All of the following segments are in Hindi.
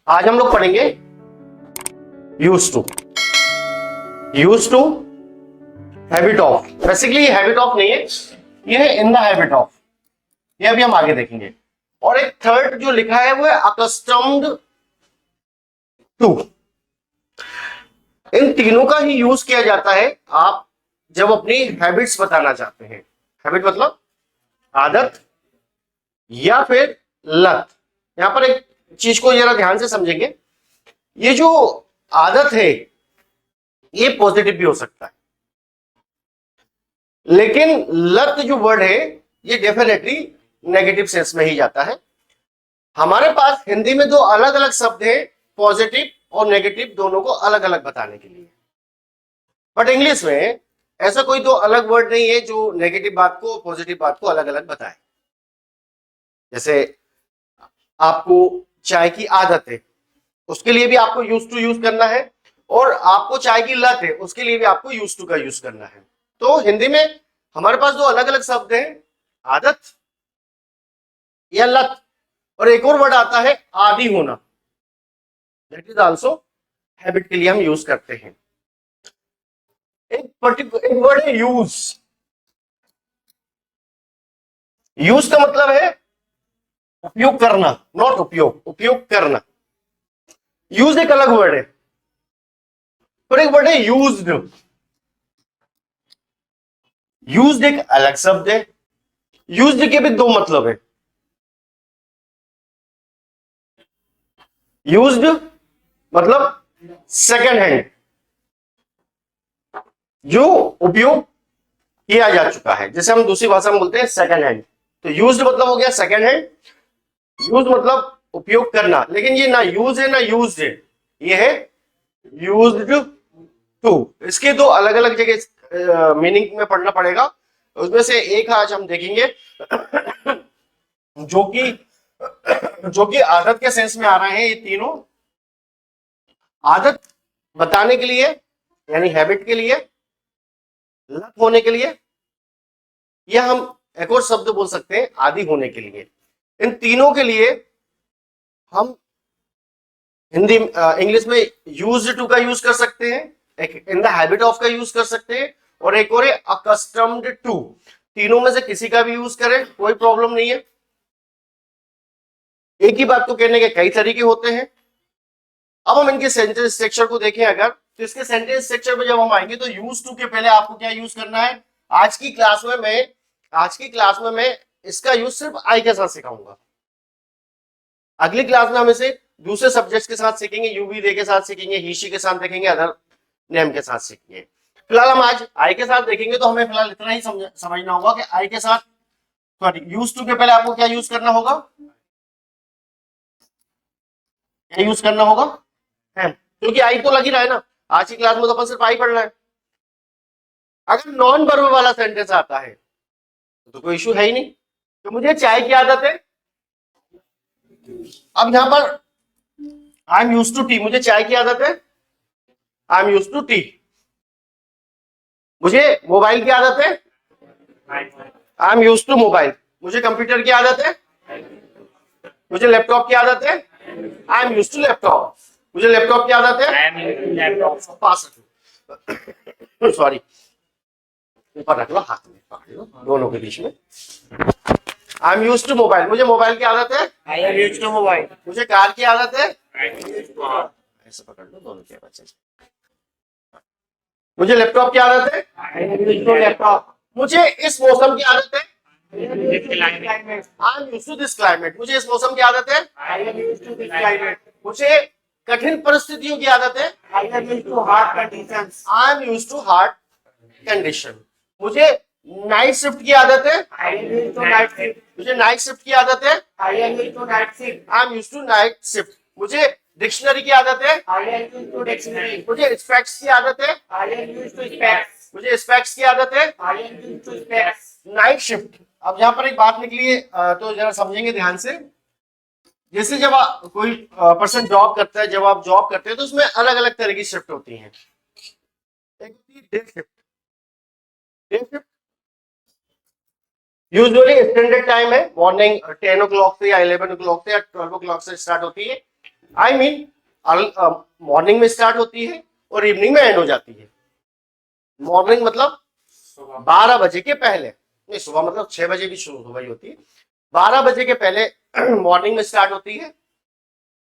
आज हम लोग पढ़ेंगे use to. Use to, habit of. Basically habit of नहीं है, ये है इन द हैबिट ऑफ। ये अभी हम आगे देखेंगे। और एक थर्ड जो लिखा है वो है अकस्टम्ड टू। इन तीनों का ही यूज किया जाता है आप जब अपनी हैबिट्स बताना चाहते हैं। हैबिट मतलब आदत या फिर लत। यहां पर एक चीज को जरा ध्यान से समझेंगे, ये जो आदत है ये पॉजिटिव भी हो सकता है, लेकिन लत जो वर्ड है ये डेफिनेटली नेगेटिव सेंस में ही जाता है। हमारे पास हिंदी में दो अलग अलग शब्द है, पॉजिटिव और नेगेटिव, दोनों को अलग अलग बताने के लिए। बट इंग्लिश में ऐसा कोई दो अलग वर्ड नहीं है जो नेगेटिव बात को पॉजिटिव बात को अलग अलग बताए। जैसे आपको चाय की आदत है, उसके लिए भी आपको यूज टू यूज करना है, और आपको चाय की लत है, उसके लिए भी आपको यूज टू का यूज करना है। तो हिंदी में हमारे पास दो अलग अलग शब्द हैं, आदत या लत, और एक और वर्ड आता है आदी होना, दैट इज आल्सो हैबिट के लिए हम यूज करते हैं। एक वर्ड है यूज। यूज का मतलब है उपयोग करना, नॉट उपयोग, उपयोग करना। यूज एक अलग वर्ड है, और एक वर्ड है यूज्ड। यूज्ड एक अलग शब्द है। यूज्ड के भी दो मतलब है। यूज्ड मतलब सेकंड हैंड, जो उपयोग किया जा चुका है, जैसे हम दूसरी भाषा में बोलते हैं सेकंड हैंड। तो यूज्ड मतलब हो गया सेकंड हैंड, यूज मतलब उपयोग करना, लेकिन ये ना यूज है ना यूज्ड है, ये है यूज्ड टू। इसके दो अलग अलग जगह मीनिंग में पढ़ना पड़ेगा। उसमें से एक आज हम देखेंगे जो कि आदत के सेंस में आ रहे हैं। ये तीनों आदत बताने के लिए यानी हैबिट के लिए, लत होने के लिए, या हम एक और शब्द बोल सकते हैं आदी होने के लिए। इन तीनों के लिए हम हिंदी इंग्लिश में यूज टू का यूज कर सकते हैं, एक इन द हैबिट ऑफ का यूज कर सकते हैं, और एक और है अकस्टम्ड टू। तीनों में से किसी का भी यूज करें, कोई प्रॉब्लम नहीं है। एक ही बात को कहने के कई तरीके होते हैं। अब हम इनके सेंटेंस स्ट्रक्चर को देखें अगर, तो इसके सेंटेंस स्ट्रक्चर में जब हम आएंगे तो यूज टू के पहले आपको क्या यूज करना है। आज की क्लास में मैं इसका यूज सिर्फ आई के साथ सिखाऊंगा। अगली क्लास में हम इसे दूसरे सब्जेक्ट्स के साथ सीखेंगे, यूवी दे के साथ सीखेंगे, ही शी के साथ देखेंगे, अदर नेम के साथ सीखेंगे। फिलहाल हम आज आई के साथ देखेंगे, तो हमें फिलहाल इतना ही समझना होगा कि आई के साथ सॉरी यूज टू के पहले आपको क्या यूज करना होगा, क्या यूज करना होगा है, क्योंकि आई तो लग ही रहा है ना। आज की क्लास में तो अपन सिर्फ आई पढ़ना है। अगर नॉन वर्ब वाला सेंटेंस आता है तो कोई इशू है ही नहीं। तो मुझे चाय की आदत है, अब यहां पर I am use to tea, मुझे चाय की आदत है, I am use to tea. मुझे मोबाइल की आदत है, I am use to mobile. मुझे कंप्यूटर की आदत है, मुझे लैपटॉप की आदत है, I am use to laptop. मुझे लैपटॉप की आदत है, पास रखो सॉरी, ऊपर रख लो, हाथ में पकड़ लो दोनों के बीच में। I am use to mobile, मुझे मोबाइल की आदत है, I am use to mobile. मुझे कार की आदत है, ऐसे पकड़ लो दोनों के बच्चे। मुझे लैपटॉप की आदत है, I am use to laptop. मुझे इस मौसम की आदत है, I am use to this climate. मुझे इस मौसम की आदत है, I am use to this climate. मुझे कठिन परिस्थितियों की आदत है, I am use to hard conditions. I am use to hard condition. मुझे नाइट शिफ्ट की आदत है, I am used to night shift. मुझे नाइट शिफ्ट की आदत है, I am used to night shift. I am used to night shift. मुझे डिक्शनरी की आदत है, I am used to dictionary. मुझे स्पेक्स की आदत है, I am used to specs. मुझे स्पेक्स की आदत है, I am used to specs. Night shift. अब यहाँ पर एक बात निकली है, तो जरा समझेंगे ध्यान से। जैसे जब कोई पर्सन जॉब करता है, जब आप जॉब करते हैं तो उसमें अलग अलग तरह की शिफ्ट होती हैं। एक होती है day shift. Day shift usually standard time है, मॉर्निंग 10 o'clock से या 11 o'clock से या 12 o'clock से स्टार्ट होती है। आई मीन मॉर्निंग में स्टार्ट होती है और इवनिंग में एंड हो जाती है। मॉर्निंग मतलब 12 बजे के पहले, नहीं सुबह मतलब 6 बजे भी शुरू हो गई होती है, 12 बजे के पहले मॉर्निंग में स्टार्ट होती है।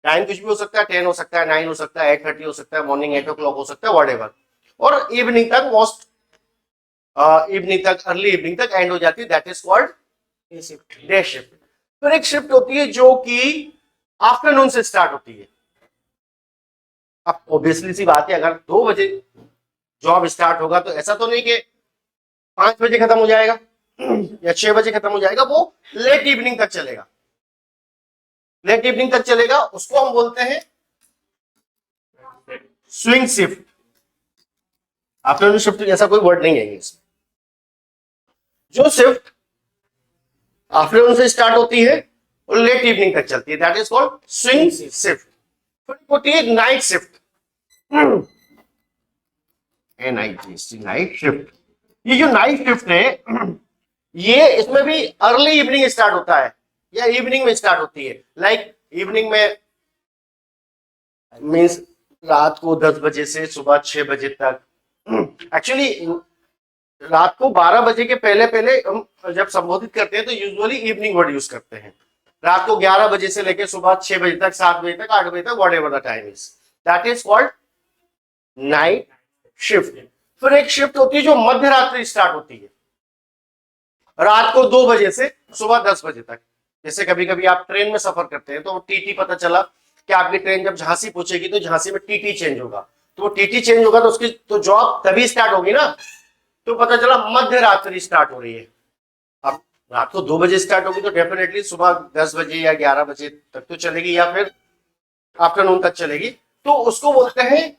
टाइम कुछ भी हो सकता है, 10 हो सकता है, 9 हो सकता है, 8:30 हो सकता है, मॉर्निंग 8 o'clock हो सकता है, व्हाटएवर। और इवनिंग तक मोस्ट इवनिंग तक, अर्ली इवनिंग तक एंड हो जाती है, that is called day shift. फिर एक शिफ्ट होती है जो कि आफ्टरनून से स्टार्ट होती है। अब ऑब्वियसली सी बात है, अगर 2 बजे जॉब स्टार्ट होगा तो ऐसा तो नहीं कि 5 बजे खत्म हो जाएगा या 6 बजे खत्म हो जाएगा, वो लेट इवनिंग तक चलेगा। लेट इवनिंग तक चलेगा, उसको हम बोलते हैं स्विंग शिफ्ट। आफ्टरनून शिफ्ट ऐसा कोई वर्ड नहीं है इसमें। जो शिफ्ट आफ्टरनून से स्टार्ट होती है और लेट इवनिंग तक चलती है, that is called swing shift. फिर होती है नाइट शिफ्ट, नाइट शिफ्ट। ये जो नाइट शिफ्ट है, ये इसमें भी अर्ली इवनिंग स्टार्ट होता है या इवनिंग में स्टार्ट होती है। लाइक इवनिंग में मीन्स रात को 10 बजे से सुबह 6 बजे तक। एक्चुअली रात को 12 बजे के पहले पहले हम जब संबोधित करते हैं तो यूजुअली इवनिंग वर्ड यूज करते हैं। रात को 11 बजे से लेकर सुबह 6 बजे तक, 7 बजे तक, 8 बजे तक, whatever the time is, that is called night shift. फिर एक शिफ्ट होती है जो मध्य रात्रि स्टार्ट होती है, रात को 2 बजे से सुबह 10 बजे तक। जैसे कभी कभी आप ट्रेन में सफर करते हैं तो टीटी पता चला कि आपकी ट्रेन जब झांसी पहुंचेगी तो झांसी में टीटी चेंज होगा, तो वो टीटी चेंज होगा तो उसकी तो जॉब तभी स्टार्ट होगी ना, तो पता चला मध्य रात्रि स्टार्ट हो रही है। अब रात को 2 बजे स्टार्ट होगी तो डेफिनेटली सुबह 10 बजे या 11 बजे तक तो चलेगी या फिर आफ्टरनून तक चलेगी, तो उसको बोलते हैं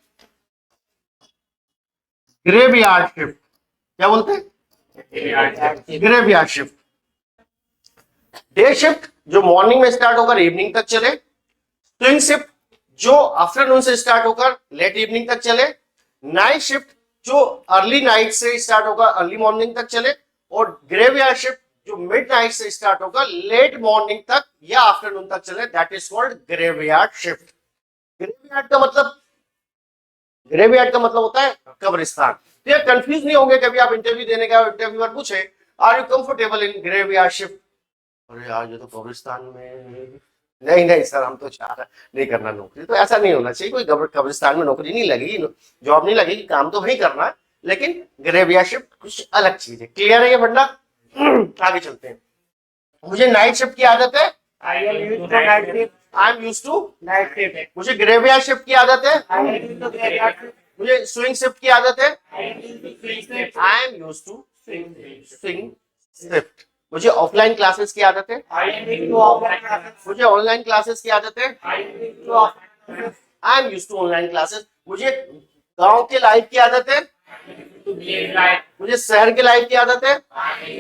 ग्रेवयार्ड शिफ्ट। क्या बोलते हैं? Graveyard shift. डे शिफ्ट जो मॉर्निंग में स्टार्ट होकर इवनिंग तक चले, स्विंग शिफ्ट जो आफ्टरनून से स्टार्ट होकर लेट इवनिंग तक चले, नाइट शिफ्ट जो अर्ली नाइट से स्टार्ट होकर अर्ली मॉर्निंग तक चले, और ग्रेवयार्ड शिफ्ट जो मिड नाइट से स्टार्ट होकर लेट मॉर्निंग तक या आफ्टरनून तक चले, that is called graveyard shift. Graveyard का मतलब, ग्रेवयार्ड का मतलब होता है कब्रिस्तान। तो ये कंफ्यूज नहीं होंगे, कभी आप इंटरव्यू देने का इंटरव्यूअर पूछे are you comfortable in graveyard shift, अरे यार ये तो कब्रिस्तान में, नहीं नहीं सर हम तो चाह रहे नहीं करना नौकरी, तो ऐसा नहीं होना चाहिए। कोई कब्रिस्तान में नौकरी नहीं लगेगी, जॉब नहीं लगेगी, काम तो वही करना है, लेकिन ग्रेवयार्ड शिफ्ट कुछ अलग चीज है। क्लियर है ये फंडा? आगे चलते हैं। मुझे नाइट शिफ्ट की आदत है, I am used to night shift. मुझे ग्रेवयार्ड शिफ्ट की आदत है, मुझे स्विंग शिफ्ट की आदत है, I am used to swing shift. मुझे ऑफलाइन क्लासेस की आदत है, मुझे ऑनलाइन क्लासेस की आदत है, I am used to online classes. मुझे गांव के लाइफ की आदत है, मुझे शहर के लाइफ की आदत है, I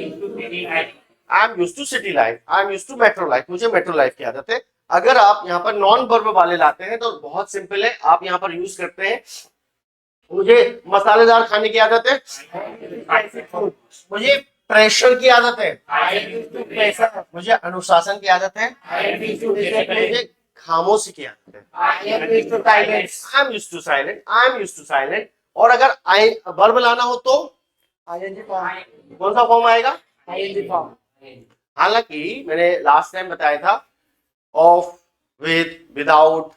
am used to city life, I am used to metro life, मुझे मेट्रो लाइफ की आदत है। अगर आप यहाँ पर नॉन वर्ब वाले लाते हैं तो बहुत सिंपल है, आप यहाँ पर यूज करते हैं मुझे मसालेदार खाने की आदत है, मुझे प्रेशर की आदत है, मुझे अनुशासन की आदत है, मुझे खामोशी की आदत है, I am used to silent, I am used to silent. और अगर आई वर्ब लाना हो तो आईएनजी फॉर्म। कौन सा फॉर्म आएगा? ING form. हालांकि मैंने लास्ट टाइम बताया था of, with, without,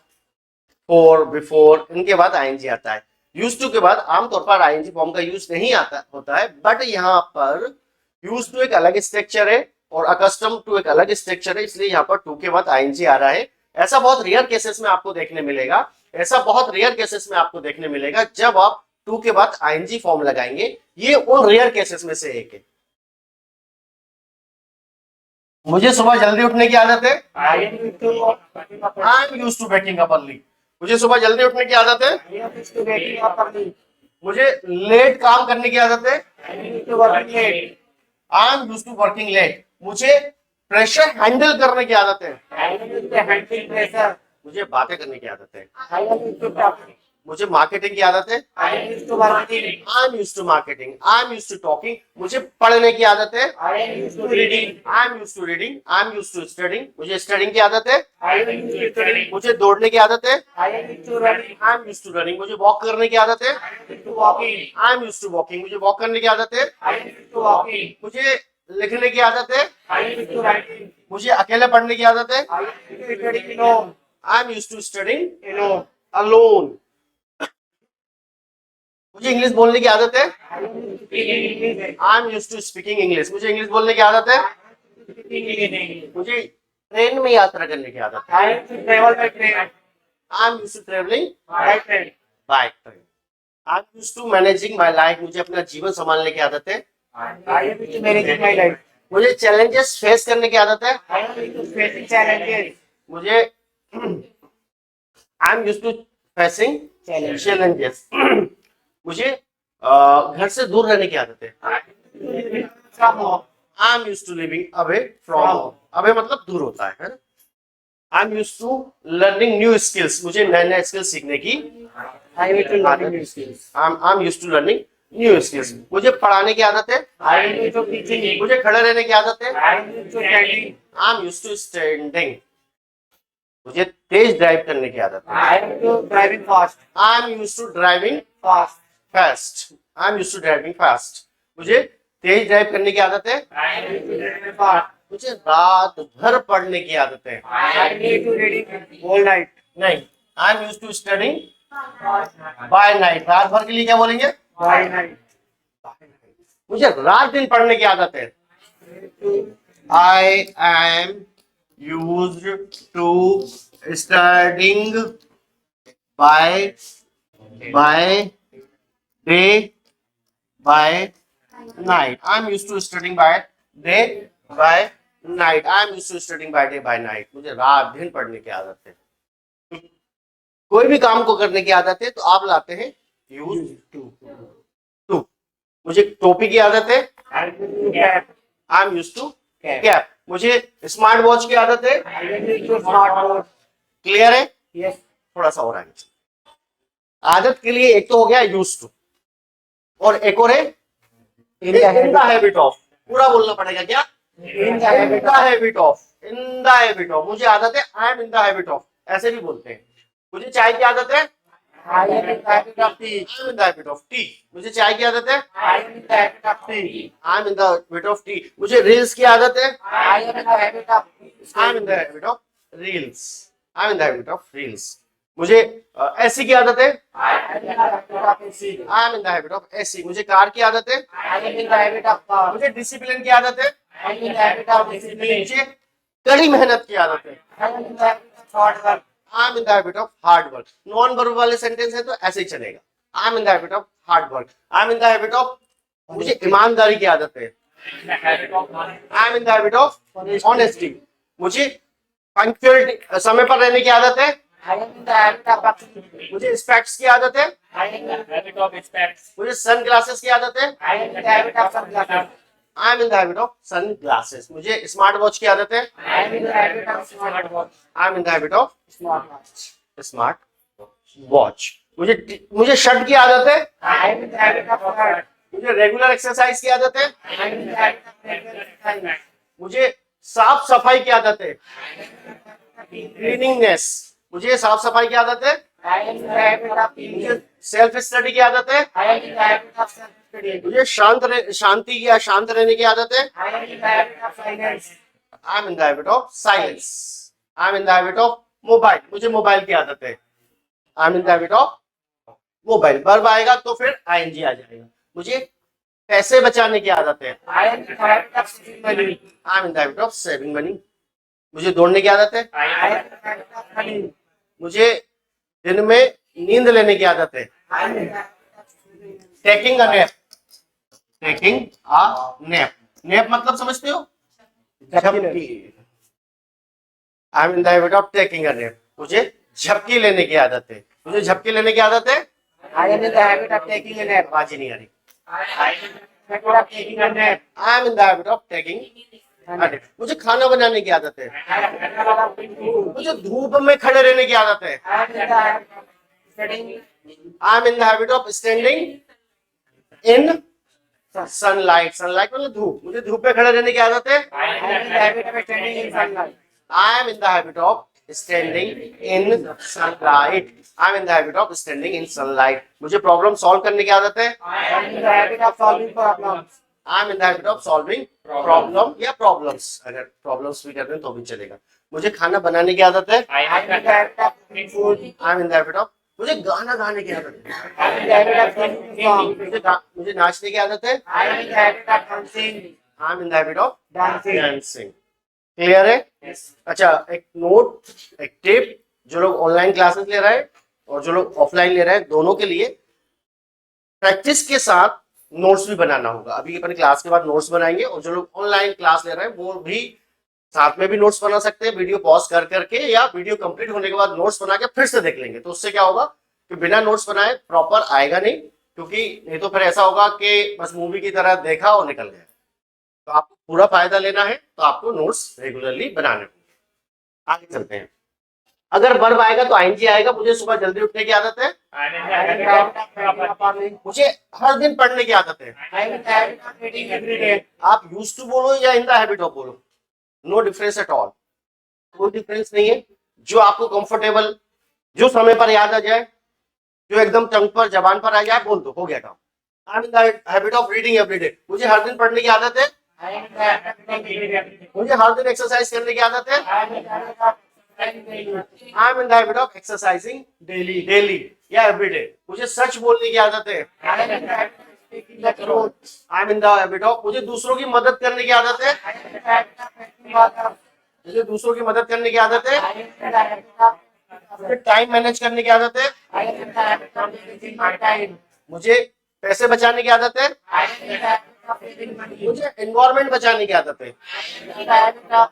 for, before, इनके बाद आईएनजी आता है। यूज्ड टू के बाद आमतौर पर आईएनजी फॉर्म का यूज नहीं आता होता है, बट यहाँ पर यूज्ड टू एक अलग स्ट्रक्चर है और अकस्टम टू एक अलग स्ट्रक्चर है, इसलिए यहाँ पर टू के बाद आईएनजी आ रहा है। ऐसा बहुत रेयर केसेस में आपको देखने मिलेगा, ऐसा बहुत रेयर केसेस में आपको देखने मिलेगा जब आप टू के बाद आईएनजी फॉर्म लगाएंगे। ये उन रेयर केसेस में से एक है। मुझे सुबह जल्दी उठने की आदत है, I am used to waking up early. मुझे सुबह जल्दी उठने की आदत है, मुझे लेट काम करने की आदत है, I am used to working late. मुझे प्रेशर हैंडल करने की आदत है, मुझे बातें करने की आदत है। मुझे मार्केटिंग की आदत है। I am used to marketing. I am used to marketing. I am used to talking, मुझे पढ़ने की आदत है। I am used to reading. I am used to reading. I am used to studying, मुझे स्टडिंग की आदत है। I am used to studying. मुझे दौड़ने की आदत है। I am used to running. I am used to running, मुझे वॉक करने की आदत है। I am used to walking. I am used to walking, मुझे वॉक करने की आदत है। I am used to walking. मुझे लिखने की आदत है। I am used to writing. मुझे अकेले पढ़ने की आदत है। I am used to studying alone. I am used to studying Alone. Alone. मुझे इंग्लिश बोलने की आदत है। I am used to speaking English. I am used to speaking English, मुझे इंग्लिश बोलने की आदत है। Speaking in English. मुझे ट्रेन में यात्रा करने की आदत है। I am used to travel by train. I am used to travelling By train. By train. I am used to managing my life, मुझे अपना जीवन संभालने की आदत है। I am used to managing my life. मुझे चैलेंजेस फेस करने की आदत है। I am used to facing challenges. मुझे I am used to facing challenges. मुझे घर से दूर रहने की आदत है। From home. I am used to living away from home. Away मतलब दूर होता है ना। I am used to learning new skills, मुझे नए नए स्किल्स सीखने की। I am used to learning new skills. I am used to learning new skills. मुझे पढ़ाने की आदत है। I am used to teaching. मुझे खड़े रहने की आदत है। I am used to standing. I am used to standing. मुझे तेज ड्राइव करने की आदत है। I am used to driving fast. I am used to driving Fast. Fast. I am used to driving fast. मुझे तेज ड्राइव करने की आदत है। I am used to driving fast. मुझे रात भर पढ़ने की आदत है। I am used to reading all night. नहीं, I am used to studying by night. रात भर के लिए क्या बोलेंगे? By night. मुझे रात दिन पढ़ने की आदत है। I am used to studying by day by night. I am used to studying by day by night. I am used to studying by day by night. मुझे रात दिन पढ़ने की आदत है। कोई भी काम को करने की आदत है तो आप लाते हैं यूज टू। मुझे टोपी की आदत है। I am used to cap. I am used to Cap. Cap. मुझे स्मार्ट वॉच की आदत है। I am used to smartphone. Clear है? Yes. थोड़ा सा और आगे। आदत के लिए एक तो हो गया यूज टू, और एक और है In the in the habit. Habit of. पूरा बोलना पड़ेगा क्या? In the in habit. The habit of. In the habit of. मुझे आदत है I am in the habit of, ऐसे भी बोलते हैं। मुझे चाय की आदत है। I am in the habit of tea. I am in the habit of T. मुझे चाय की आदत है। I am in the habit of tea. I am in the habit of T. मुझे रील्स की आदत है। I am in the habit of. I am in the habit of reels. I am in the habit of reels. मुझे एसी की आदत है। I am in the habit of AC. I am in the habit of AC. मुझे कार की आदत है। I am in the habit of car. मुझे डिसिप्लिन की आदत है। I am in the habit of discipline. मुझे कड़ी मेहनत की आदत है। I am in the habit of hard work. I am in the habit of hard work. Non verb वाले सेंटेंस है तो ऐसे ही चलेगा। आई am in the habit of hard work. I am in the habit of, मुझे ईमानदारी की आदत है। I am in the habit of honesty. मुझे पंक्चुअलिटी, समय पर रहने की आदत है। I am in the habit of punctuality. मुझे स्पेक्ट्स की आदत है। I am in the habit of specs. मुझे सन ग्लासेस की आदत है। I am in the habit of sunglasses. I am in the habit of sun glasses. मुझे स्मार्ट वॉच की आदत है। I am in the habit of smartwatch. I am in the habit of Smartwatch. Smart watch. मुझे शर्ट की आदत है। I am in the habit of shirt. मुझे रेगुलर एक्सरसाइज की आदत है। I am in the habit of regular exercise. मुझे साफ सफाई की आदत है। क्लीनिंगनेस। मुझे साफ सफाई की आदत है। I am in the habit of मुझे cleaning. सेल्फ स्टडी की आदत है। I am in the habit of self-study. मुझे शांति या शांत रहने की आदत है। I am in the habit of silence. I am in the habit of silence. I am in the habit of mobile. मुझे मोबाइल की आदत है। I am in the habit of mobile. Verb आएगा तो फिर आईएनजी आ जाएगा। मुझे पैसे बचाने की आदत है। I am in the habit of saving money. I am in the habit of saving money. मुझे दौड़ने की आदत है। I am in the habit of running. मुझे दिन में नींद लेने की आदत है। I am in the habit of sleeping. Taking a nap. Taking a nap. Nap मतलब समझते हो? झपकी। आई am in the habit of taking a nap. मुझे झपकी लेने की आदत है। मुझे झपकी लेने की आदत है। I am in the habit of taking a nap. आवाज ही नहीं आ रही। I am in the habit of taking a nap. I am in the habit of taking a nap. मुझे खाना बनाने की आदत है। I am in the habit of cooking food. मुझे धूप में खड़े रहने की आदत है। I am in the habit of Studying. I am in the habit of standing in sunlight. Sunlight मतलब धूप, मुझे धूप में खड़े रहने की आदत है। I am in the habit of standing in sunlight. I am in the habit of standing in sunlight. I am in the habit of standing in sunlight. मुझे प्रॉब्लम सॉल्व करने की आदत है। I am in the habit of solving problems. I am in the habit of solving problem या प्रॉब्लम्स, अगर प्रॉब्लम्स भी करते हैं तो भी चलेगा। मुझे खाना बनाने की आदत है। I am in the habit of cooking food. I am in the habit of, मुझे गाना गाने की आदत है। I am in the habit of singing songs. मुझे नाचने की आदत है। I am in the habit of dancing. I am in the habit of Dancing. Dancing. Clear है? Yes. अच्छा, एक नोट, एक टिप, जो लोग ऑनलाइन क्लासेस ले रहे हैं और जो लोग ऑफलाइन ले रहे हैं, दोनों के लिए प्रैक्टिस के साथ नोट्स भी बनाना होगा। अभी अपन क्लास के बाद नोट्स बनाएंगे, और जो लोग ऑनलाइन क्लास ले रहे हैं वो भी साथ में भी नोट्स बना सकते हैं, वीडियो पॉज कर करके, या वीडियो कंप्लीट होने के बाद नोट्स बना के फिर से देख लेंगे। तो उससे क्या होगा कि बिना नोट्स बनाए प्रॉपर आएगा नहीं, क्योंकि नहीं तो फिर ऐसा होगा कि बस मूवी की तरह देखा और निकल गया। तो आपको पूरा फायदा लेना है तो आपको नोट्स रेगुलरली बनाने होंगे। आगे चलते हैं। अगर वर्ब आएगा तो आईएनजी आएगा। मुझे सुबह जल्दी उठने की आदत है। I am in the habit of waking up early. मुझे हर दिन पढ़ने की आदत है। I am in the habit of reading every day. आप यूज्ड टू बोलो या इन द हैबिट ऑफ बोलो, नो डिफरेंस एट ऑल, कोई डिफरेंस नहीं है। जो आपको कंफर्टेबल, जो समय पर याद आ जाए, जो एकदम टंग पर, जबान पर आ जाए, बोल दो, हो गया काम। आई am in the habit of reading every day. मुझे हर दिन पढ़ने की आदत है। I am in the habit of reading every day. मुझे हर दिन एक्सरसाइज करने की आदत है। I am in the habit of exercising daily. I am in the habit of exercising daily या एवरी डे। मुझे सच बोलने की आदत है। I am in the habit of speaking the truth. I am in the habit of, मुझे दूसरों की मदद करने की आदत है। I am in the habit of helping others. मुझे दूसरों की मदद करने की आदत है। I am in the habit of मुझे टाइम मैनेज करने की आदत है। I am in the habit of managing my time. मुझे पैसे बचाने की आदत है। I am in the habit of saving money. मुझे एनवायरमेंट बचाने की आदत है। I am in the habit of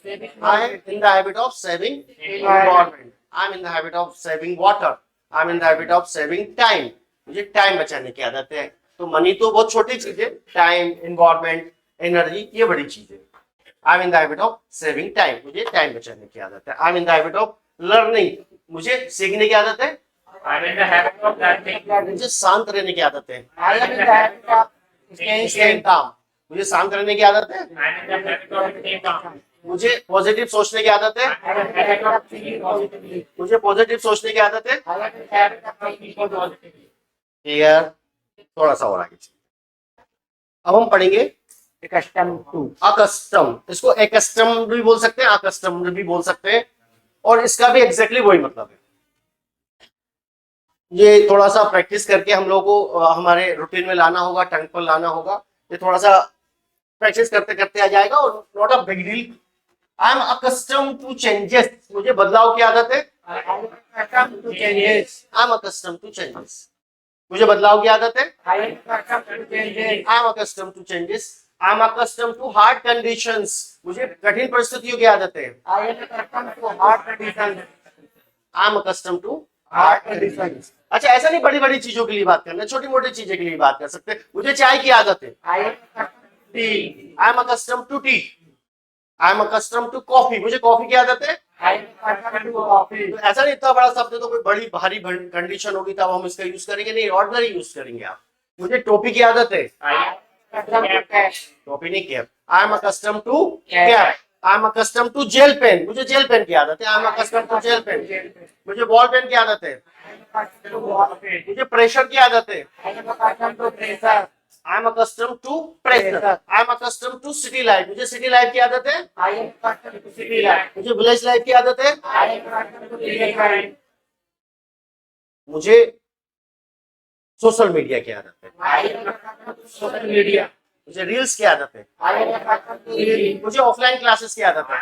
saving आई money. Am in the habit of saving environment. I am in the habit of saving water. I am in the habit of saving time. मुझे टाइम बचाने की आदत है। तो मनी तो बहुत छोटी चीज है, टाइम, एनवायरमेंट, एनर्जी, ये बड़ी चीज है। I am in the habit of saving time. मुझे टाइम बचाने की आदत है। I am in the habit of learning. मुझे सीखने की आदत है। I am in the habit of learning. मुझे शांत रहने की आदत है। I am in the habit of staying staying sane. काम। मुझे शांत रहने की आदत है। I am in the habit of staying calm. मुझे पॉजिटिव सोचने की आदत है। I am in the habit of thinking positively. मुझे पॉजिटिव सोचने की आदत है। I am in the habit of thinking positively. Clear? थोड़ा सा और आगे चलिए। अब हम पढ़ेंगे Accustomed to. अकस्टम। इसको एकस्टम भी बोल सकते हैं, अकस्टम भी बोल सकते हैं, और इसका भी एग्जैक्टली वही मतलब है। ये थोड़ा सा प्रैक्टिस करके हम लोगों को हमारे रूटीन में लाना होगा, टंग पर लाना होगा। ये थोड़ा सा प्रैक्टिस करते करते आ जाएगा, और not a big deal. I am accustom to changes. मुझे बदलाव की आदत है। I am accustomed to changes. I am accustom to changes. मुझे बदलाव की आदत है। I am accustomed to changes. I am accustom to changes. I am accustom to hard conditions. मुझे कठिन परिस्थितियों की आदत है। I am accustomed to hard conditions. I am accustom to Hard conditions. अच्छा, ऐसा नहीं बड़ी बड़ी चीजों के लिए बात करना, छोटी मोटी चीजें के लिए बात कर सकते हैं। मुझे चाय की आदत है। I am accustomed to tea. I am accustom to tea. I am accustom to coffee. मुझे कॉफी की आदत है। I am accustomed to coffee. तो ऐसा नहीं इतना बड़ा शब्द है तो कोई बड़ी भारी कंडीशन होगी तब हम इसका यूज करेंगे, नहीं, ऑर्डिनरी यूज करेंगे आप। मुझे टोपी की आदत है। I am accustomed to cash. टोपी नहीं, cap. I am accustom to Cap. Cap. I am accustom to gel pen. मुझे जेल पेन की आदत है। I am accustom to gel pen. मुझे बॉल पेन की आदत है। I am accustomed to water. मुझे प्रेशर की आदत है। I am accustomed to pressure. I am accustom to pressure. I am accustom to city life. मुझे सिटी लाइफ की आदत है। I am accustomed to city life. मुझे विलेज लाइफ की आदत है। I am accustomed to village life. मुझे सोशल मीडिया की आदत है। I am accustomed to social media. मुझे रील्स की आदत है। I am accustomed to reading. मुझे ऑफलाइन क्लासेस की आदत है।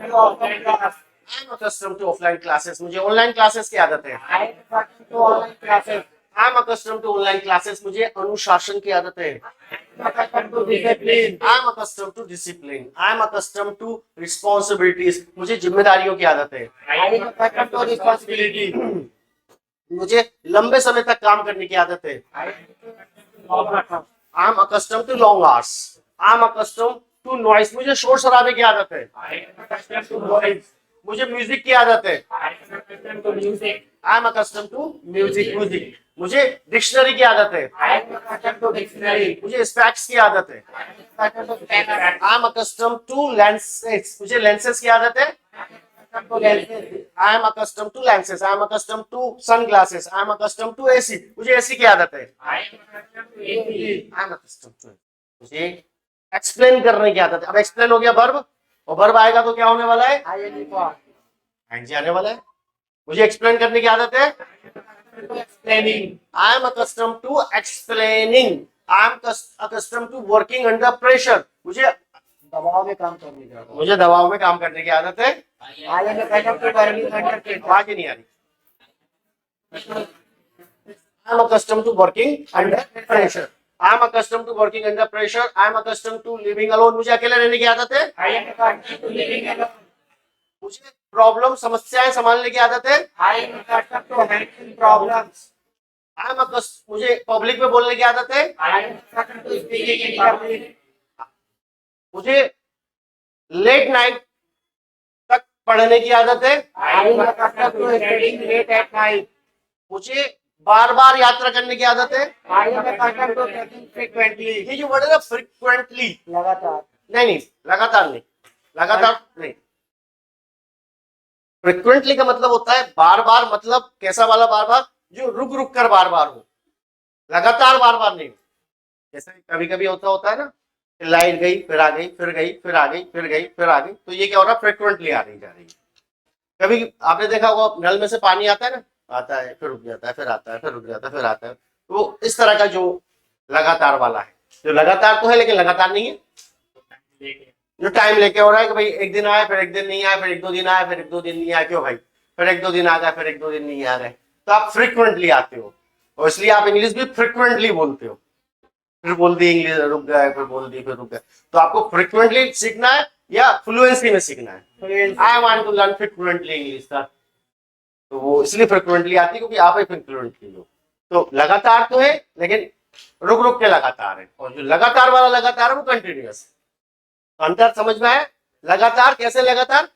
To offline class. I am accustom to offline classes. मुझे ऑनलाइन क्लासेस की आदत है। I am accustomed to online classes. I am accustom to online classes. मुझे अनुशासन की आदत है। I am accustomed to discipline. I am accustom to discipline. I am accustom to responsibilities. मुझे जिम्मेदारियों की आदत है। I am accustomed to responsibility. मुझे लंबे समय तक काम करने की आदत है। I am accustomed to overcome. I am accustom to long hours. I am accustom to noise. मुझे शोर शराबे की आदत है। I am accustomed to noise. मुझे म्यूजिक की आदत है। I am accustomed to music. I am accustom to music. मुझे डिक्शनरी की आदत है। I am accustomed to dictionary. मुझे स्पेक्स की आदत है। I am accustomed to spectacles. I am accustom to lenses. मुझे लेंसेज की आदत है। Accustomed to lenses. I am accustom to lenses. I am accustom to sun glasses. I am accustom to AC. मुझे एसी की आदत है। I am accustomed to AC. I am accustom to. मुझे एक्सप्लेन करने की आदत है। अब एक्सप्लेन हो गया वर्ब, और वर्ब आएगा तो क्या होने वाला है? ING form. एनजी आने वाला है। मुझे एक्सप्लेन करने की आदत है। To explaining. I am accustom to explaining. I am accustom to working under pressure. मुझे दबाव में काम करने की आदत. मुझे दबाव में काम करने की आदत है। I am accustomed to working under pressure. आवाज ही नहीं आ रही। I am accustom to working under pressure. I am accustom to working under pressure. I am accustom to living alone. मुझे अकेले रहने की आदत है। I am accustomed to living alone. मुझे प्रॉब्लम समस्याएं संभालने की आदत है। I am accustomed to handling problems. I am मुझे पब्लिक में बोलने की आदत है। I am accustomed to speaking in public. मुझे लेट नाइट तक पढ़ने की आदत है। I am accustomed to studying late at night. मुझे बार बार यात्रा करने की आदत है। I am accustomed to trekking frequently. ये जो वर्ड है ना फ्रिक्वेंटली, लगातार. नहीं लगातार नहीं, लगातार नहीं। फ्रिक्वेंटली का मतलब होता है बार बार, मतलब कैसा वाला बार बार, जो रुक रुक कर बार बार हो, लगातार बार बार नहीं। जैसे कभी कभी होता है ना, लाइट गई फिर आ गई, फिर गई फिर आ गई, फिर गई फिर आ गई, तो ये क्या हो रहा है? फ्रिक्वेंटली आ रही जा रही है। कभी आपने देखा होगा नल में से पानी आता है ना, आता है फिर रुक जाता है, फिर आता है फिर रुक जाता है, फिर आता है, तो इस तरह का जो लगातार वाला है, जो लगातार तो है लेकिन लगातार नहीं है, जो टाइम लेके हो रहा है कि भाई एक दिन आए फिर एक दिन नहीं आए, फिर एक दो दिन आए फिर एक दो दिन नहीं आए, क्यों भाई? फिर एक दो दिन आ गए फिर एक दो दिन नहीं आ गए, तो आप फ्रिक्वेंटली आते हो, और इसलिए आप इंग्लिश भी फ्रिक्वेंटली बोलते हो। फिर बोल दी इंग्लिश, रुक गए, फिर बोल दी, फिर रुक गए। तो आपको फ्रिक्वेंटली सीखना है या फ्लुएंसी में सीखना है? I want to learn frequently English था, तो वो इसलिए फ्रिक्वेंटली आती है क्योंकि आप ही फ्रिक्वेंटली हो। तो लगातार तो है लेकिन रुक रुक के लगातार है, और जो लगातार वाला लगातार है वो कंटिन्यूअस है। तो अंतर समझ में आया? लगातार कैसे? लगातार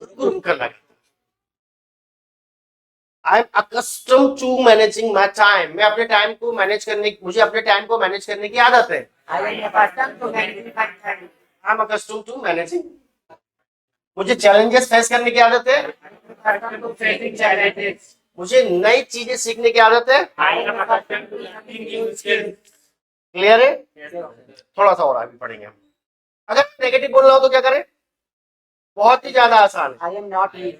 रुक रुक कर लगातार। I am accustomed to managing my time. मैं अपने टाइम को मैनेज करने, मुझे अपने टाइम को मैनेज करने की आदत है। I am accustomed to managing my time. I am accustomed to managing. मुझे चैलेंजेस फेस करने की आदत है। I am accustomed to facing challenges. मुझे नई चीजें सीखने की आदत है। I am accustomed to learning new skills. Clear है? थोड़ा सा और आगे पढ़ेंगे हम। अगर नेगेटिव बोलना हो तो क्या करें? बहुत ही ज्यादा आसान I am not used.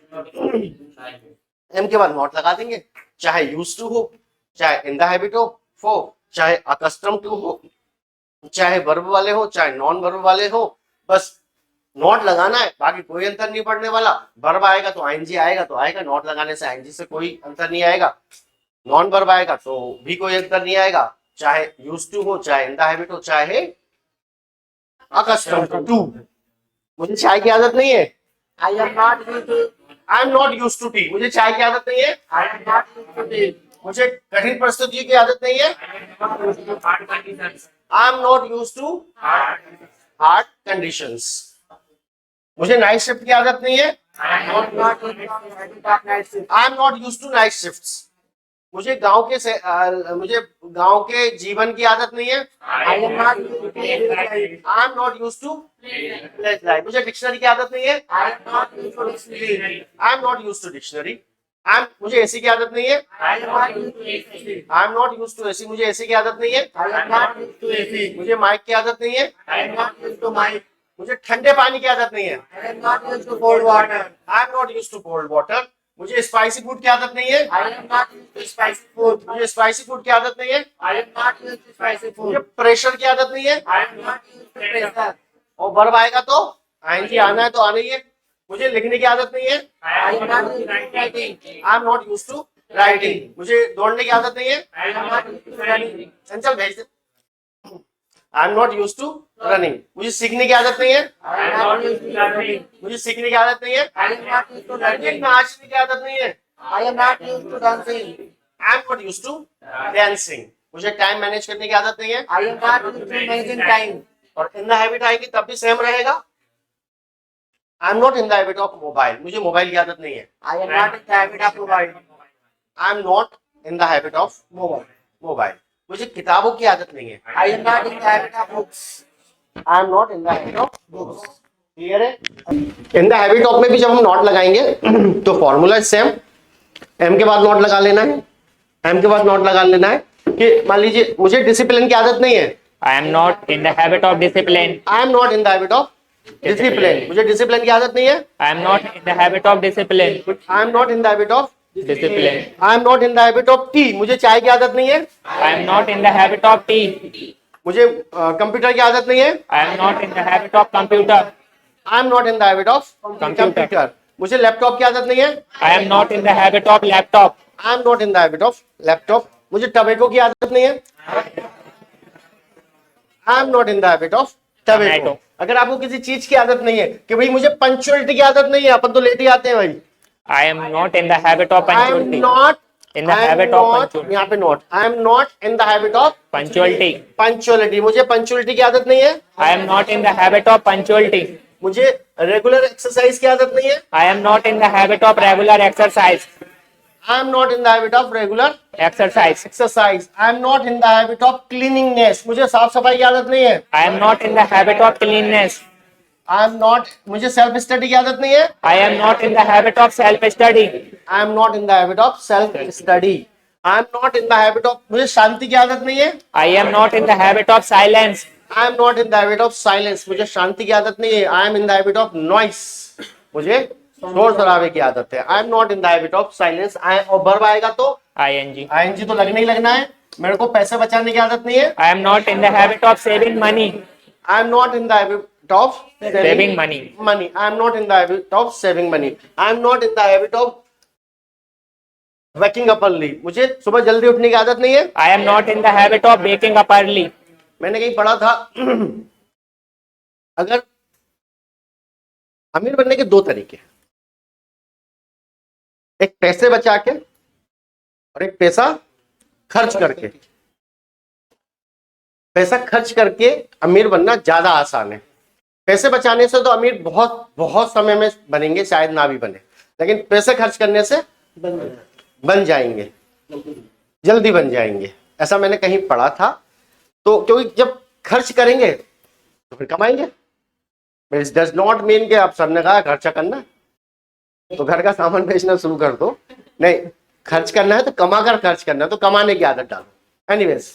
है। एम के बाद नॉट लगा देंगे, चाहे यूज टू हो, चाहे इन द हैबिट हो, चाहे अकस्टम टू हो, चाहे वर्ब वाले हो, चाहे नॉन वर्ब वाले हो, बस नॉट लगाना है, बाकी कोई अंतर नहीं पड़ने वाला। वर्ब आएगा तो आईएनजी आएगा तो आएगा, नॉट लगाने से आईएनजी से कोई अंतर नहीं आएगा। नॉन वर्ब आएगा तो भी कोई अंतर नहीं आएगा, चाहे यूज टू हो, चाहे इन द हैबिट हो, चाहे अकस्टम टू। मुझे चाय की आदत नहीं है। I am not used to. I am not use to tea. मुझे चाय की आदत नहीं है। I am not used to this. मुझे कठिन परिस्थितियों की आदत नहीं है। I am not used to hard conditions. I am not use to Hard. Hard conditions. मुझे नाइट शिफ्ट की आदत नहीं है। I am not used to having dark night shift. I am not use to night shifts. मुझे गांव के जीवन की आदत नहीं है। I am not used to village life. I am not use to village life. मुझे डिक्शनरी की आदत नहीं है। I am not used to dictionary. I am not use to dictionary. मुझे एसी की आदत नहीं है। I am not used to AC. I am not use to AC. मुझे एसी की आदत नहीं है। I am not used to AC. मुझे माइक की आदत नहीं है। I am not used to mic. मुझे ठंडे पानी की आदत नहीं है। I am not used to cold water. I am not use to cold water. मुझे स्पाइसी फूड की आदत नहीं है। I am not used to spicy food. मुझे स्पाइसी फूड की आदत नहीं है। I am not used to spicy मुझे food. प्रेशर की आदत नहीं है। I am not used to pressure. और वर्ब आएगा तो आईएनजी आना है तो आना ही है। मुझे लिखने की आदत नहीं है। I am not used to writing. I am not use to writing. मुझे दौड़ने की आदत नहीं है। I am not used to running. चंचल भेज दे। I am not use to running. मुझे सीखने की आदत नहीं है। I am not used to learning. मुझे सीखने की आदत नहीं है। I am not used to मुझे learning. नाचने की आदत नहीं है। I am not used to dancing. I am not use to dancing. मुझे टाइम मैनेज करने की आदत नहीं है। I am not used to managing time. और इन द हैबिट आएगी तब भी सेम रहेगा। आई am not in the habit of mobile, मुझे मोबाइल की आदत नहीं है। I am not in the habit of mobile. I am not in the habit of mobile, मुझे किताबों की आदत नहीं है। I am not in the habit of books. I am not in the habit of books. Clear है? इन द हैबिट ऑफ में भी जब हम नॉट लगाएंगे तो फॉर्मूला सेम, एम के बाद नॉट लगा लेना है, एम के बाद नॉट लगा लेना है कि मान लीजिए मुझे डिसिप्लिन की आदत नहीं है। I am not in the habit of discipline. I am not in the habit of discipline, मुझे डिसिप्लिन की आदत नहीं है। I am not in the habit of discipline. I am not in the habit of Discipline. I am not in the habit of T, मुझे चाय की आदत नहीं है। I am not in the habit of tea. मुझे कंप्यूटर की आदत नहीं है। I am not in the habit of computer. I am not in the habit of computer, मुझे लैपटॉप की आदत नहीं है। I am not in the habit of laptop. I am not in the habit of laptop, मुझे टबैको की आदत नहीं है। I am not in the habit of tobacco. Tomato. अगर आपको किसी चीज की आदत नहीं है कि भाई मुझे पंक्चुअलिटी की आदत नहीं है, अपन तो लेट ही आते हैं भाई। I am not in the habit of I am punctuality. Not In the habit of punctuality. यहाँ पे not, I am not in the habit of Punctuality. Punctuality, मुझे पंक्चुअलिटी की आदत नहीं है। I am not in the habit of punctuality. मुझे रेगुलर एक्सरसाइज की आदत नहीं है। I am not in the habit of regular exercise. I am not in the habit of regular Exercise. Exercise. I am not in the habit of cleaningness, मुझे साफ सफाई की आदत नहीं है। I am not in the habit of cleanness. I am not, मुझे सेल्फ स्टडी की आदत नहीं है। I am not in the habit of self-study. I am not in the habit of self study. I am not in the habit of, मुझे शांति की आदत नहीं है। I am not in the habit of silence. I am not in the habit of silence, मुझे शांति की आदत नहीं है। I am in the habit of noise, मुझे शोर शराबे की आदत है। I am not in the habit of silence. और वर्ब आएगा तो ING. आईएनजी तो लगना ही लगना है। मेरे को पैसे बचाने की आदत नहीं है। I am not in the habit of saving money. I am not in the habit of Saving money. Money. I am not in the habit of saving money. I am not in the habit of waking up early, मुझे सुबह जल्दी उठने की आदत नहीं है। I am not in the habit of waking up early. मैंने कहीं पढ़ा था अगर अमीर बनने के दो तरीके, एक पैसे बचा के और एक पैसा खर्च करके। पैसा खर्च करके अमीर बनना ज्यादा आसान है। पैसे बचाने से तो अमीर बहुत बहुत समय में बनेंगे, शायद ना भी बने, लेकिन पैसे खर्च करने से बन जाएंगे, जल्दी बन जाएंगे। ऐसा मैंने कहीं पढ़ा था। तो क्योंकि जब खर्च करेंगे तो फिर कमाएंगे। इट डज नॉट मीन कि आप सबने कहा खर्चा करना तो घर का सामान बेचना शुरू कर दो, नहीं, खर्च करना है तो कमा कर खर्च करना है, तो कमाने की आदत डालो। Anyways,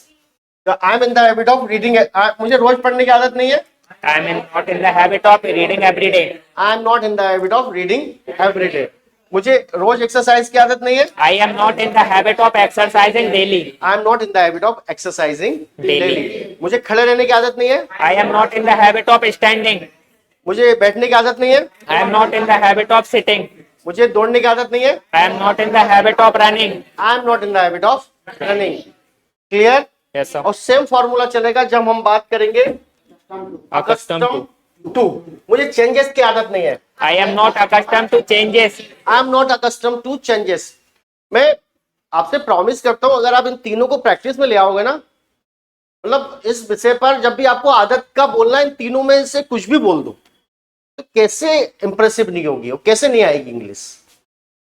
I am in the habit of reading, मुझे रोज पढ़ने की आदत नहीं है। I am not in the habit of reading every day. I am not in the habit of reading every day, मुझे रोज एक्सरसाइज की आदत नहीं है। I am not in the habit of exercising daily. I am not in the habit of exercising Daily. Daily, मुझे खड़े रहने की आदत नहीं है। I am not in the habit of standing. मुझे बैठने की आदत नहीं है। I am not in the habit of sitting. मुझे दौड़ने की आदत नहीं है। I am not in the habit of running. I am not in the habit of running. Clear? Yes, sir. और सेम फॉर्मूला चलेगा जब हम बात करेंगे Accustomed to. टू। मुझे चेंजेस की आदत नहीं है। I am not accustomed to changes. I am not accustom to changes. मैं आपसे प्रॉमिस करता हूं अगर आप इन तीनों को प्रैक्टिस में ले आओगे ना, मतलब इस विषय पर जब भी आपको आदत का बोलना, इन तीनों में से कुछ भी बोल दो तो कैसे इंप्रेसिव नहीं होगी और कैसे नहीं आएगी इंग्लिश।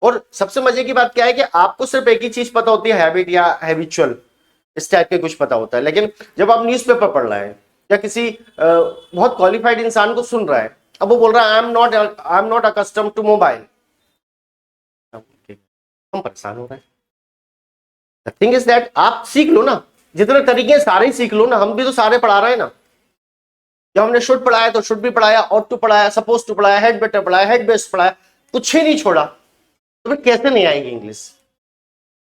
और सबसे मजे की बात क्या है कि आपको सिर्फ एक ही चीज पता होती है, हैबिट या हैबिचुअल, इस टाइप के कुछ पता होता है। लेकिन जब आप न्यूज़पेपर पढ़ रहे हैं या किसी बहुत क्वालिफाइड इंसान को सुन रहा है, अब वो बोल रहा है I am not accustom to mobile, हम परेशान हो रहे हैं। द थिंग इज दैट आप सीख लो ना, जितने तरीके सारे ही सीख लो ना। हम भी तो सारे पढ़ा रहे हैं ना। जब हमने शुड पढ़ाया तो शुड भी पढ़ाया, ऑट टू पढ़ाया, सपोज टू पढ़ाया, हेड बेटर पढ़ाया, हेड बेस्ट पढ़ाया, कुछ ही नहीं छोड़ा। तो फिर कैसे नहीं आएगी इंग्लिश?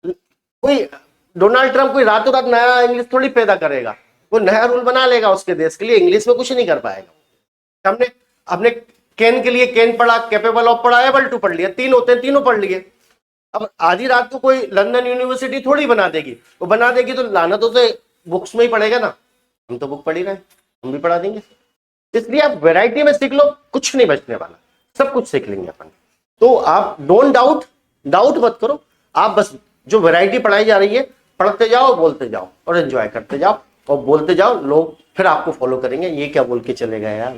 कोई डोनाल्ड ट्रंप कोई रातों रात नया इंग्लिश थोड़ी पैदा करेगा, वो नया रूल बना लेगा उसके देश के लिए, इंग्लिश में कुछ नहीं कर पाएगा। हमने कैन के लिए कैन पढ़ा, कैपेबल ऑफ पढ़ा, एबल टू पढ़ लिया, तीन होते हैं, तीनों पढ़ लिए। अब आधी रात को कोई लंदन यूनिवर्सिटी थोड़ी बना देगी, वो बना देगी तो लाना तो बुक्स में ही पढ़ेगा ना। हम तो बुक पढ़ ही रहे हैं, हम भी पढ़ा देंगे। इसलिए आप वैरायटी में सीख लो, कुछ नहीं बचने वाला, सब कुछ सीख लेंगे अपन। तो आप डोंट डाउट मत करो, आप बस जो वैरायटी पढ़ाई जा रही है पढ़ते जाओ, बोलते जाओ और एंजॉय करते जाओ और बोलते जाओ। लोग फिर आपको फॉलो करेंगे, ये क्या बोल के चले गए यार,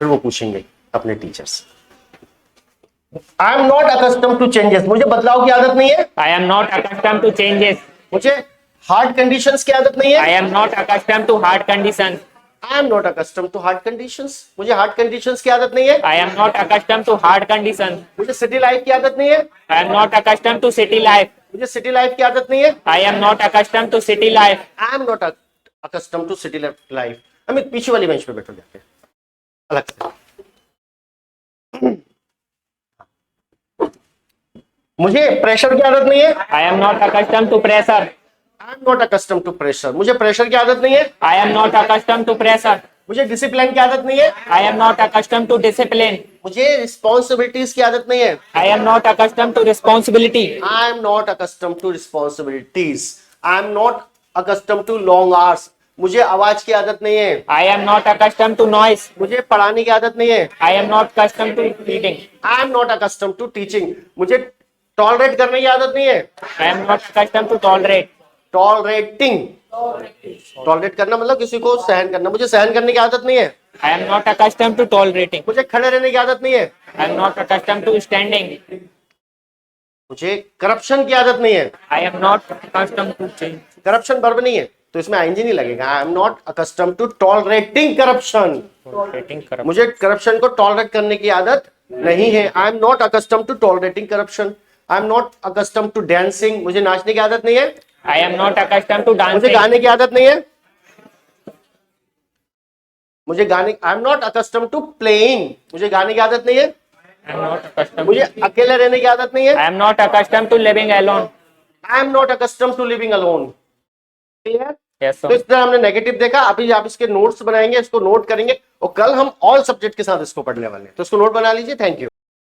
फिर वो पूछेंगे अपने teachers. I am not accustom to changes, मुझे बदलाव की आदत नहीं है। I am not accustomed to changes. मुझे हार्ड कंडीशंस की आदत नहीं I है। am not accustomed to hard conditions. I am not accustom to hard conditions, मुझे हार्ड कंडीशंस की आदत नहीं है। I am not accustomed to hard conditions. मुझे सिटी लाइफ की आदत नहीं है। I am not accustomed to city life. मुझे सिटी लाइफ की आदत नहीं है। I am not accustomed to city life. I am not accustom to city life. Amit पीछे वाली बेंच पे बैठो जाके अलग से। मुझे प्रेशर की आदत नहीं है। I am not accustomed to pressure. I am not accustom to pressure, मुझे प्रेशर की आदत नहीं है। I am not accustomed to pressure. मुझे डिसिप्लिन की आदत नहीं है। I am not accustomed to discipline. मुझे रिस्पॉन्सिबिलिटीज की आदत नहीं है। I am not accustomed to responsibility. I am not accustom to responsibilities. I am not accustom to long hours, मुझे आवाज की आदत नहीं है। I am not accustomed to noise. मुझे पढ़ाने की आदत नहीं है। I am not accustomed to reading. I am not accustom to teaching, मुझे टॉलरेट करने की आदत नहीं है। I am not accustomed to tolerate. Tolerating, tolerate करना मतलब किसी को सहन करना, मुझे सहन करने की आदत नहीं है। I am not accustomed to tolerating. मुझे खड़े रहने की आदत नहीं है। I am not accustomed to standing. मुझे करप्शन की आदत नहीं है। I am not accustomed to change. Corruption verb नहीं है तो इसमें आईएनजी नहीं लगेगा। I am not accustom to tolerating corruption, Tolerating corruption. मुझे करप्शन को टॉलरेट करने की आदत नहीं है। I am not accustom to tolerating corruption. I am not accustom to dancing, मुझे नाचने की आदत नहीं है। I am not accustomed to मुझे dancing. गाने की आदत नहीं है। मुझे गाने, I am not accustom to playing, मुझे गाने की आदत नहीं है। I am not accustomed. मुझे अकेले रहने की आदत नहीं है। I am not accustomed to living alone. I am not accustom to living alone. Clear? Yes, तो sir. इस तरह हमने नेगेटिव देखा। अभी आप इसके नोट्स बनाएंगे, इसको नोट करेंगे और कल हम ऑल सब्जेक्ट के साथ इसको पढ़ने वाले हैं, तो इसको नोट बना लीजिए। Thank you.